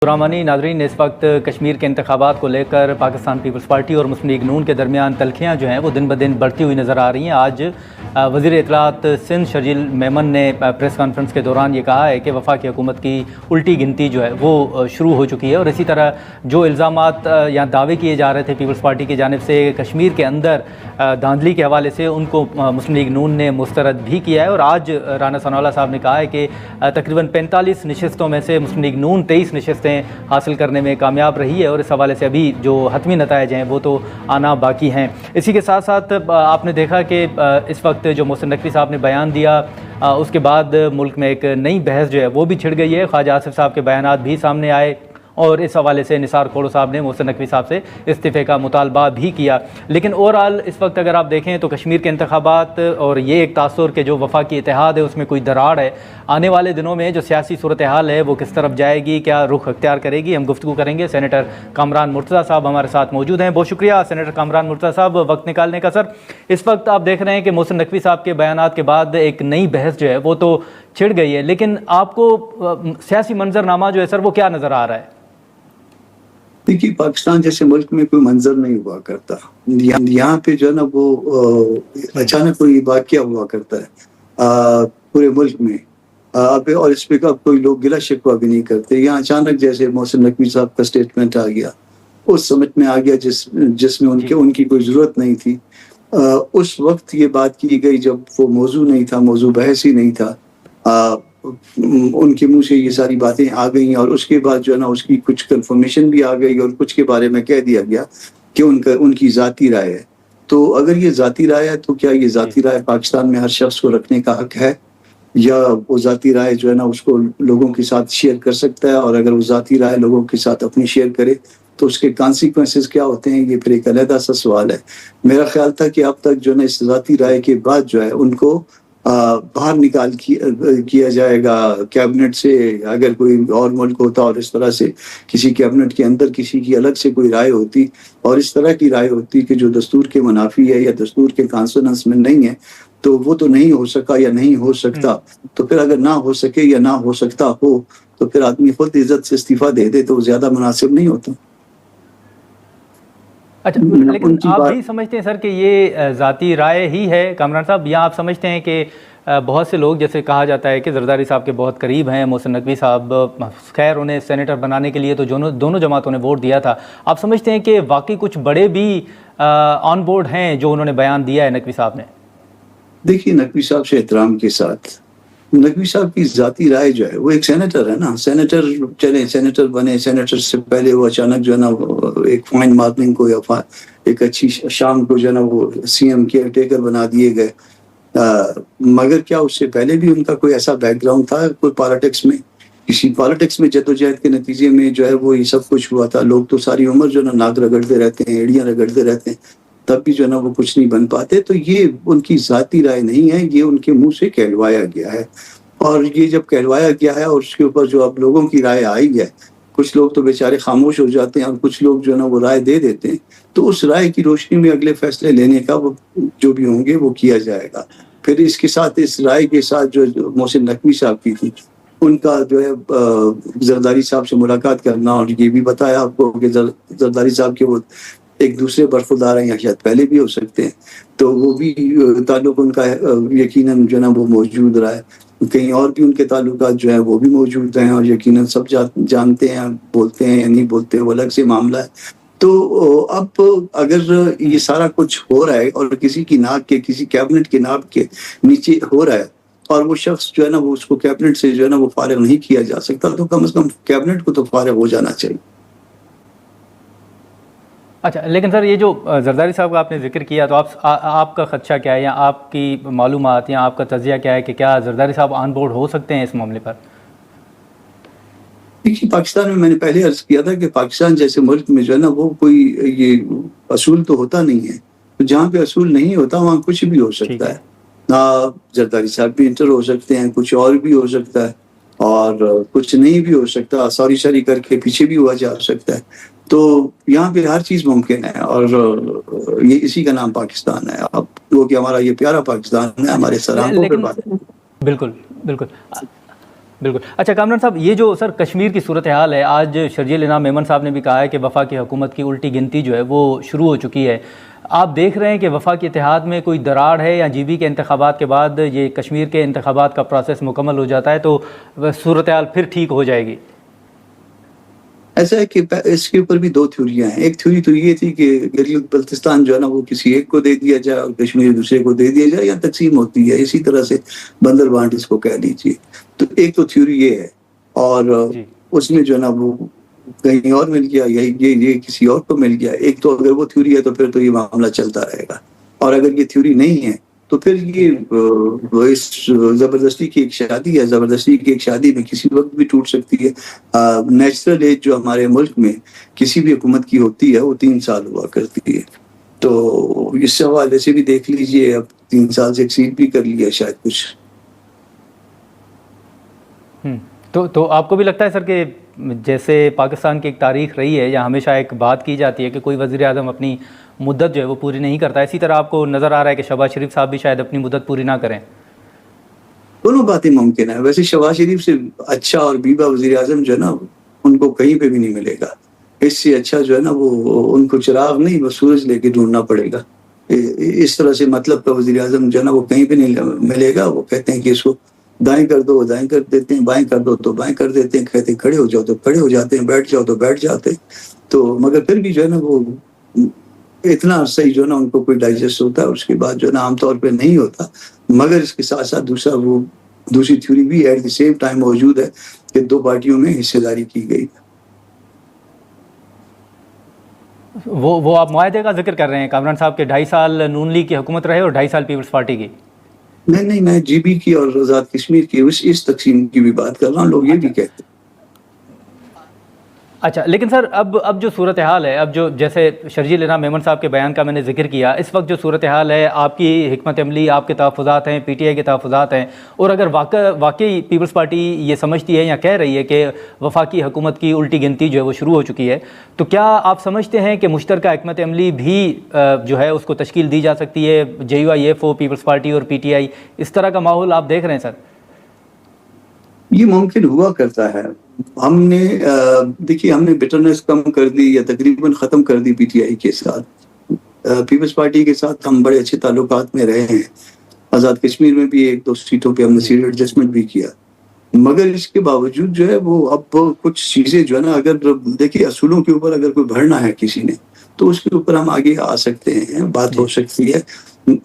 पुरामानी नाजरीन, इस वक्त कश्मीर के इंतखाबात को लेकर पाकिस्तान पीपल्स पार्टी और मुस्लिम लीग नून के दरमियान तलखियाँ जो हैं वो दिन ब दिन बढ़ती हुई नज़र आ रही हैं। आज वज़ीर इत्तलात सिंध शर्जील मेमन ने प्रेस कॉन्फ्रेंस के दौरान ये कहा है कि वफाकी हुकूमत की उल्टी गिनती जो है वो शुरू हो चुकी है और इसी तरह जो इल्ज़ामात या दावे किए जा रहे थे पीपल्स पार्टी की जानिब से कश्मीर के अंदर धांधली के हवाले से, उनको मुस्लिम लीग नून ने मुस्तरद भी किया है। और आज राना सनाउल्लाह साहब ने कहा है कि तकरीबन 45 नशस्तों में से मुस्लिम लीग नून 23 नशस्तें हासिल करने में कामयाब रही है और इस हवाले से अभी जो हतमी नताइज हैं वो तो आना बाकी हैं। इसी के साथ साथ आपने देखा कि इस वक्त जो मोहसिन नकवी साहब ने बयान दिया, उसके बाद मुल्क में एक नई बहस जो है वो भी छिड़ गई है। ख्वाजा आसिफ साहब के बयानात भी सामने आए और इस हवाले से निसार खोड़ो साहब ने मोहसिन नकवी साहब से इस्तीफ़े का मुतालबा भी किया। लेकिन ओवरऑल इस वक्त अगर आप देखें तो कश्मीर के इंतखाबात और ये एक तासुर के जो वफाकी इत्तेहाद है उसमें कोई दरार है। आने वाले दिनों में जो सियासी सूरत हाल है वो किस तरफ जाएगी, क्या रुख अख्तियार करेगी, हम गुफ्तगू करेंगे। सेनेटर कामरान मुर्तज़ा साहब हमारे साथ मौजूद हैं। बहुत शुक्रिया सेनेटर कामरान मुर्तज़ा साहब वक्त निकालने का। सर, इस वक्त आप देख रहे हैं कि मोहसिन नकवी साहब के बयानात के बाद एक नई बहस जो है वो तो छिड़ गई है, लेकिन आपको सियासी मंजरनामा जो है सर वो क्या नज़र आ रहा है? देखिए, पाकिस्तान जैसे मुल्क में कोई मंजर नहीं हुआ करता। यहाँ पे जो है ना वो अचानक कोई वाकया हुआ करता है पूरे मुल्क में। और इस पे अब कोई लोग गिला शिकवा भी नहीं करते। यहाँ अचानक जैसे मोहसिन नकवी साहब का स्टेटमेंट आ गया, उस समझ में आ गया जिसमें उनकी कोई जरूरत नहीं थी। उस वक्त ये बात की गई जब वो मौजू नहीं था, मौजू बहस ही नहीं था। उनके मुंह से ये सारी बातें आ गई और उसके बाद जो है ना उसकी कुछ कंफर्मेशन भी आ गई और कुछ के बारे में कह दिया गया कि उनकी जाती राय है। तो अगर ये जाती राय है तो क्या ये जाती राय पाकिस्तान में हर शख्स को रखने का हक है, या वो जाती राय जो है ना उसको लोगों के साथ शेयर कर सकता है? और अगर वो जाती राय लोगों के साथ अपनी शेयर करे तो उसके कॉन्सिक्वेंसेस क्या होते हैं, ये फिर एक अलग सा सवाल है। मेरा ख्याल था कि अब तक जो है ना इस जाती राय के बाद जो है उनको बाहर निकाल किया जाएगा कैबिनेट से। अगर कोई और मुल्क होता और इस तरह से किसी कैबिनेट के अंदर किसी की अलग से कोई राय होती और इस तरह की राय होती कि जो दस्तूर के मुनाफी है या दस्तूर के कॉन्सोनेंस में नहीं है, तो वो तो नहीं हो सका या नहीं हो सकता। तो फिर अगर ना हो सके या ना हो सकता हो तो फिर आदमी खुद इज्जत से इस्तीफा दे दे तो ज्यादा मुनासिब नहीं होता। अच्छा, लेकिन आप भी समझते हैं सर कि ये ज़ाती राय ही है कामरान साहब, या आप समझते हैं कि बहुत से लोग, जैसे कहा जाता है कि जरदारी साहब के बहुत करीब हैं मोहसिन नकवी साहब, खैर उन्हें सेनेटर बनाने के लिए तो दोनों जमातों ने वोट दिया था, आप समझते हैं कि वाकई कुछ बड़े भी ऑन बोर्ड हैं जो उन्होंने बयान दिया है नकवी साहब ने? देखिए, नकवी साहब से एहतराम के साथ, नकवी साहब की जाती राय जो है वो एक सेनेटर है ना। सेनेटर चले, सेनेटर बने, सेनेटर से पहले वो अचानक जो है ना एक फाइन मॉर्निंग को या एक अच्छी शाम को जो है ना वो सीएम केयर टेकर बना दिए गए। मगर क्या उससे पहले भी उनका कोई ऐसा बैकग्राउंड था कोई पॉलिटिक्स में? किसी पॉलिटिक्स में जद्दोजहद के नतीजे में जो है वो ये सब कुछ हुआ था। लोग तो सारी उम्र जो है ना नाक रगड़ते रहते हैं, एड़ियां रगड़ते रहते हैं, तब भी जो है ना वो कुछ नहीं बन पाते। तो ये उनकी जाती राय नहीं है, ये उनके मुंह से कहलवाया गया है। और ये जब कहलवाया गया है और उसके ऊपर जो अब लोगों की राय आई है, कुछ लोग तो बेचारे खामोश हो जाते हैं और कुछ लोग जो है ना वो राय दे देते हैं। तो उस राय की रोशनी में अगले फैसले लेने का वो जो भी होंगे वो किया जाएगा। फिर इसके साथ, इस राय के साथ जो मोहसिन नकवी साहब की थी, उनका जो है जरदारी साहब से मुलाकात करना, और ये भी बताया आपको कि जरदारी साहब के वो एक दूसरे बरखुरदार हैं या शायद पहले भी हो सकते हैं, तो वो भी ताल्लुक उनका यकीनन जो है ना वो मौजूद रहा है। कहीं और भी उनके ताल्लुकात जो है वो भी मौजूद हैं और यकीनन सब जानते हैं, बोलते हैं या नहीं बोलते वो अलग से मामला है। तो अब अगर ये सारा कुछ हो रहा है और किसी की नाक के, किसी कैबिनेट के नाक के नीचे हो रहा है और वो शख्स जो है ना वो उसको कैबिनेट से जो है ना वो फारिग नहीं किया जा सकता, तो कम से कम कैबिनेट को तो फारिग हो जाना चाहिए। अच्छा, लेकिन सर ये जो जरदारी साहब का आपने जिक्र किया, तो आपका खदशा क्या है या आपकी मालूमात या आपका तजिया क्या है कि क्या जरदारी साहब ऑन बोर्ड हो सकते हैं इस मामले पर? देखिए, पाकिस्तान में मैंने पहले अर्ज किया था कि पाकिस्तान जैसे मुल्क में जो है ना वो कोई ये असूल तो होता नहीं है। तो जहाँ पे असूल नहीं होता वहाँ कुछ भी हो सकता है ना। जरदारी साहब भी इंटर हो सकते हैं, कुछ और भी हो सकता है और कुछ नहीं भी हो सकता, सॉरी करके पीछे भी हुआ जा सकता है। तो यहाँ पे हर चीज मुमकिन है और ये इसी का नाम पाकिस्तान है। अब वो कि हमारा ये प्यारा पाकिस्तान है, हमारे सराहों पे बात है। बिल्कुल बिल्कुल। बिल्कुल। अच्छा कामरान साहब, ये जो सर कश्मीर की सूरत हाल है, आज शर्जील इनाम मेमन साहब ने भी कहा है कि वफाकी हुकूमत की उल्टी गिनती जो है वो शुरू हो चुकी है। आप देख रहे हैं कि वफाकी इत्तेहाद में कोई दरार है, या जीबी के इंतखाबात के बाद ये कश्मीर के इंतखाबात का प्रोसेस मुकम्मल हो जाता है तो सूरत हाल फिर ठीक हो जाएगी? ऐसा है कि इसके ऊपर भी दो थ्योरियां हैं। एक थ्योरी तो ये थी कि गिलगित बल्तिस्तान जो है ना वो किसी एक को दे दिया जाए और कश्मीर दूसरे को दे दिया जाए, या तकसीम होती है, इसी तरह से बंदर बांट इसको कह लीजिए। तो एक तो थ्योरी ये है, और उसमें जो है ना वो कहीं और मिल गया, ये किसी और को मिल गया। एक तो अगर वो थ्योरी है तो फिर तो ये मामला चलता रहेगा, और अगर ये थ्योरी नहीं है तो फिर ये इस जबरदस्ती की एक शादी है, जबरदस्ती की एक शादी में किसी वक्त भी टूट सकती है। नेचुरल एज जो हमारे मुल्क में किसी भी हुकूमत की होती है वो 3 साल हुआ करती है। तो इस हवाले से भी देख लीजिए, अब 3 साल से एक्सीड भी कर लिया शायद कुछ। तो आपको भी लगता है सर कि जैसे पाकिस्तान की एक तारीख रही है या हमेशा एक बात की जाती है कि कोई वज़ीर आज़म अपनी मुद्दत जो है वो पूरी नहीं करता, इसी तरह आपको नज़र आ रहा है कि शहबाज शरीफ साहब भी शायद अपनी मुद्दत पूरी ना करें? दोनों बातें मुमकिन है। वैसे शहबाज शरीफ से अच्छा और बीबा वज़ीर आज़म जो है ना उनको कहीं पे भी नहीं मिलेगा। इससे अच्छा जो है ना वो उनको चिराग नहीं, वो सूरज लेके ढूंढना पड़ेगा। इस तरह से मतलब का वज़ीर आज़म जो है ना वो कहीं पे नहीं मिलेगा। वो कहते हैं कि इसको दाएं कर दो, दाएं कर देते हैं, बाएं कर दो तो बाएं कर देते हैं, कहते हैं खड़े हो जाओ तो खड़े हो जाते हैं, बैठ जाओ तो बैठ जाते हैं। तो मगर फिर भी जो है ना वो इतना सही जो है ना उनको कोई डाइजेस्ट होता है, उसके बाद जो है ना आमतौर पे नहीं होता। मगर इसके साथ साथ दूसरी थ्योरी भी एट द सेम टाइम मौजूद है कि 2 पार्टियों में हिस्सेदारी की गई। वो आप मुआहदे का जिक्र कर रहे हैं कामरान साहब के 2.5 साल नून लीग की हुकूमत रहे और 2.5 साल पीपल्स पार्टी की? नहीं, मैं जीबी की और आजाद कश्मीर की इस तकसीम की भी बात कर रहा हूँ। लोग ये भी कहते हैं। अच्छा, लेकिन सर अब जो सूरत हाल है, अब जो जैसे शर्जील इनाम मेमन साहब के बयान का मैंने जिक्र किया, इस वक्त जो सूरत हाल है, आपकी हिकमत अमली, आपके तहफ़्फ़ुज़ात हैं, PTI के तहफ़्फ़ुज़ात हैं, और अगर वाकई पीपल्स पार्टी ये समझती है या कह रही है कि वफाकी हुकूमत की उल्टी गिनती जो है वो शुरू हो चुकी है, तो क्या आप समझते हैं कि मुश्तरका हिकमत अमली भी जो है उसको तश्कील दी जा सकती है? JUIF, पीपल्स पार्टी और PTI, इस तरह का माहौल आप देख रहे हैं सर? ये मुमकिन हुआ करता है। हमने देखिए हमने बिटरनेस कम कर दी या तकरीबन ख़त्म कर दी PTI के साथ। पीपल्स पार्टी के साथ हम बड़े अच्छे ताल्लुकात में रहे हैं। आज़ाद कश्मीर में भी 1-2 सीटों पे हमने सीट एडजस्टमेंट भी किया। मगर इसके बावजूद जो है वो अब कुछ चीज़ें जो है ना, अगर देखिए असूलों के ऊपर अगर कोई भरना है किसी ने तो उसके ऊपर हम आगे आ सकते हैं, बात हो सकती है।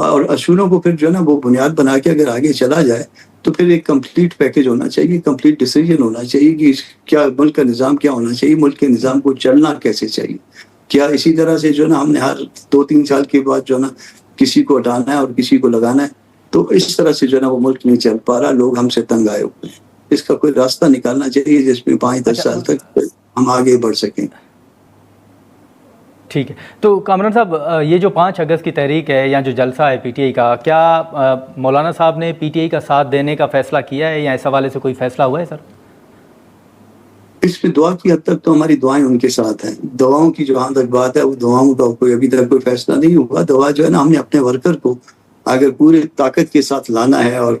और असूलों को फिर जो है ना वो बुनियाद बना के अगर आगे चला जाए तो फिर एक कंप्लीट पैकेज होना चाहिए, कंप्लीट डिसीजन होना चाहिए कि क्या मुल्क का निज़ाम क्या होना चाहिए, मुल्क के निज़ाम को चलना कैसे चाहिए। क्या इसी तरह से जो है ना हमने हर 2-3 साल के बाद जो है ना किसी को हटाना है और किसी को लगाना है, तो इस तरह से जो है ना वो मुल्क नहीं चल पा रहा। लोग हमसे तंग आए हुए हैं। इसका कोई रास्ता निकालना चाहिए जिसमें 5-10 साल तक हम आगे बढ़ सकें। ठीक है। तो कामरान साहब, ये जो 5 अगस्त की तहरीक है या जो जलसा है PTI का, क्या मौलाना साहब ने PTI का साथ देने का फैसला किया है या इस हवाले से कोई फैसला हुआ है सर? इसमें दुआ की हद तक तो हमारी दुआएं उनके साथ हैं। दवाओं की जहाँ तक बात है, वो दवाओं का कोई अभी तक कोई फैसला नहीं हुआ। दवा जो है ना हमने अपने वर्कर को अगर पूरी ताकत के साथ लाना है और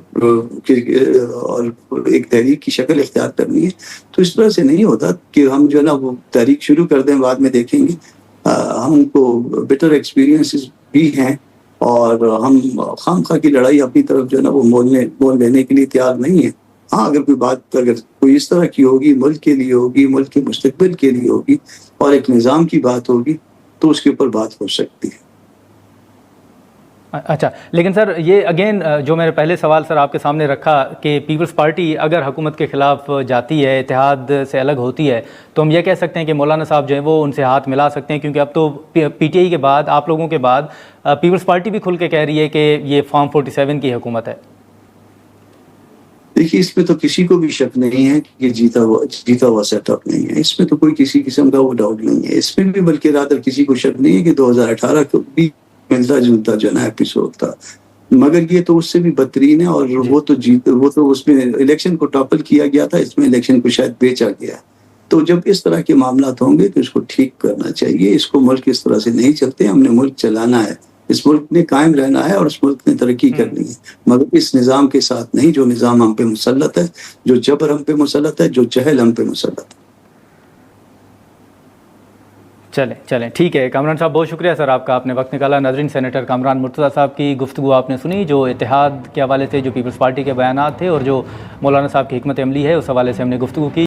एक तहरीक की शक्ल इख्तियार करनी है तो इस तरह से नहीं होता कि हम जो है ना वो तहरीक शुरू कर दें, बाद में देखेंगे। हमको बेटर एक्सपीरियंसेस भी हैं और हम खामखा की लड़ाई अपनी तरफ जो है ना वो मोल लेने के लिए तैयार नहीं है। हाँ, अगर कोई इस तरह की होगी, मुल्क के लिए होगी, मुल्क के मुस्तकबिल के लिए होगी और एक निज़ाम की बात होगी तो उसके ऊपर बात हो सकती है। अच्छा, लेकिन सर ये अगेन जो मैंने पहले सवाल सर आपके सामने रखा कि पीपल्स पार्टी अगर हुकूमत के ख़िलाफ़ जाती है, इत्तेहाद से अलग होती है, तो हम ये कह सकते हैं कि मौलाना साहब जो है वो उनसे हाथ मिला सकते हैं, क्योंकि अब तो PTI के बाद, आप लोगों के बाद, पीपल्स पार्टी भी खुल के कह रही है कि ये फॉर्म 47 की हुकूमत है। देखिए, इसमें तो किसी को भी शक नहीं है कि जीता हुआ सेटअप नहीं है। इसमें तो कोई किसी किस्म का वो डाउट नहीं है। इसमें भी बल्कि रादर किसी को शक नहीं है कि 2018 को भी मिलता जुलता जो है एपिसोड था, मगर ये तो उससे भी बदतरीन है। और वो तो उसमें इलेक्शन को टॉपल किया गया था, इसमें इलेक्शन को शायद बेचा गया। तो जब इस तरह के मामला होंगे तो इसको ठीक करना चाहिए। इसको मुल्क इस तरह से नहीं चलते। हमने मुल्क चलाना है, इस मुल्क ने कायम रहना है और इस मुल्क ने तरक्की करनी है, मगर इस निज़ाम के साथ नहीं जो निज़ाम हम पे मुसल्लत है, जो जबर हम पे मुसल्लत है, जो जहल हम पे मुसल्लत है। चलें ठीक है कामरान साहब, बहुत शुक्रिया सर आपका, आपने वक्त निकाला। नाज़रीन, सेनेटर कामरान मुर्तज़ा साहब की गुफ्तगू आपने सुनी, जो इत्तेहाद के हवाले से जो पीपल्स पार्टी के बयानात थे और जो मौलाना साहब की हिकमत अमली है उस हवाले से हमने गुफ्तगू की।